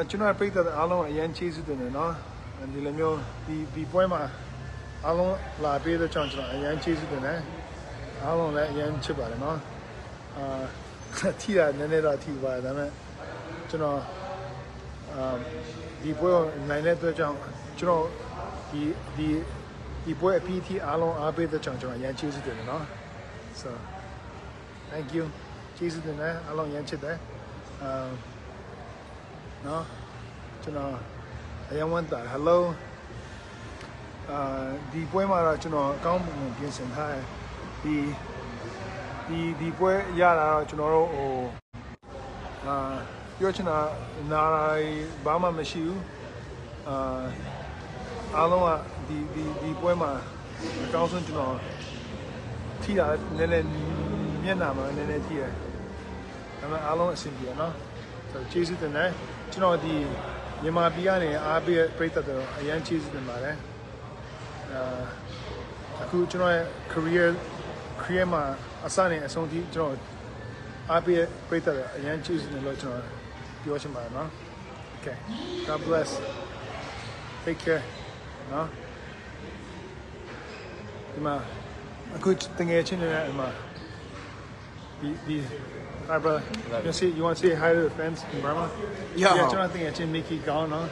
ကျွန်တော်ပြိတ္တအားလုံးအရင်ကျေးဇူးတင်တယ်နော်ဒီလိုမျိုးဒီပွဲမှာအားလုံးလာပေးတဲ့ကြောင့်ကျွန်တော်အရင်ကျေးဇူးတင်တယ်အားလုံးလည်းအရင်ချစ်ပါတယ်နော်ထိတာနည်းနည်းတော့ထိပါတယ်ဒါပေမဲ့ကျွန်တော်ဒီပွဲနိုင်တဲ့အတွက်ကြောင့်ကျွန်တော်ဒီပွဲအပြီးထိအားလုံးအားပေးတဲ့ကြောင့်ကျွန်တော်အရင်ကျေးဇူးတင်တယ်နော် so thank you ကျေးဇူးတင်တယ်အားလုံးအရင်ချစ်တယ်နော်ကျွန်တော်အရင်ဝန်တာ hello ဒီပွဲမှာတော့ကျွန်တော်အကောင်းပုံပြင်ဆင်ထားတယ်ဒီပွဲရတာတော့ကျွန်တော်တို့ဟိုပြောချင်တာနားဘာမှမရှိဘူးအားလုံးကဒီပွဲမှာအကောင်းဆုံးကျွန်တော်ထိတာနည်းနည်းမျက်နှာမှာနည်းနည်းထိတယ်ဒါပေမဲ့အားလုံးအဆင်ပြေနော်ဆိုကျေးဇူးတင်တယ်ကျွန်တော်ဒီမြန်မာပြည်ကနေအားပေးပြိတ္တတော်အရင်ကျေးဇူးတင်ပါတယ်အခုကျွန်တော်ရဲ့ career မှာအစနဲ့အဆုံးထိကျွန်တော်အားပေးပြိတ္တတော်အရင်ကျေးဇူးတင်လို့ကျွန်တော်ပြောချင်ပါတယ်နော် okay God bless take care နော်ဒီမှာအခုတငယ်ချင်းတွေဒီမှာဒီ Hi brother, you want to say hi to the fans in Burma? Yeah. Yeah, I think it's Mickey Gao, no?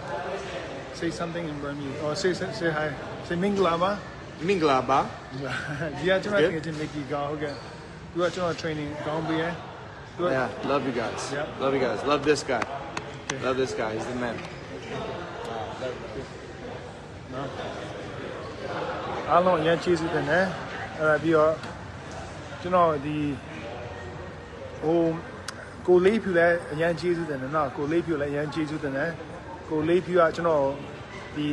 Say something in Burmese. Or say hi. Say Minglaba. Minglaba. Yeah, I think it's Mickey Gao. Okay. You are training Gambia. Yeah, love you guys. Yeah. Love you guys. Love this guy. Okay. Love this guy. He's the man. No. I don't know. Cheese it in there. You know the. ဟိုကိုလေးဖြူလည်းအရင်ကျေးဇူးတင်တယ်နော်ကိုလေးဖြူလည်းအရင်ကျေးဇူးတင်တယ်ကိုလေးဖြူကကျွန်တော်ဒီ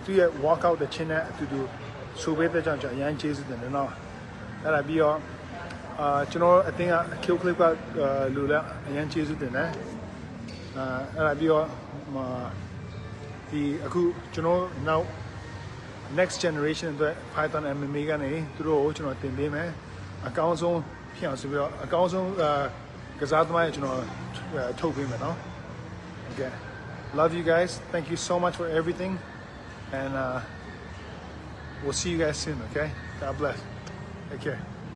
သူ့ရဲ့ workout တဲ့ချင်းနဲ့အတူတူဆိုပေးတဲ့ကြောင့်ကျွန်တော်အရင်ကျေးဇူးတင်တယ်နော်အဲ့ဒါပြီးတော့ကျွန်တော်အတင်းက kill clip ကလူလည်းအရင်ကျေးဇူးတင်တယ်အဲ့ဒါပြီးတော့ဒီအခုကျွန်တော်နောက် next generation အတွက် Python MMA ကနေသူတို့ကိုကျွန်တော်တင်ပေးမယ်အကောင်းဆုံးဖြစ်အောင်ဆိုပြီးတော့အကောင်းဆုံးကစားသမားရဲ့ကျွန်တော်ထုတ်ပေးမယ်နော် Okay love you guys thank you so much for everything and we'll see you guys soon okay God bless take care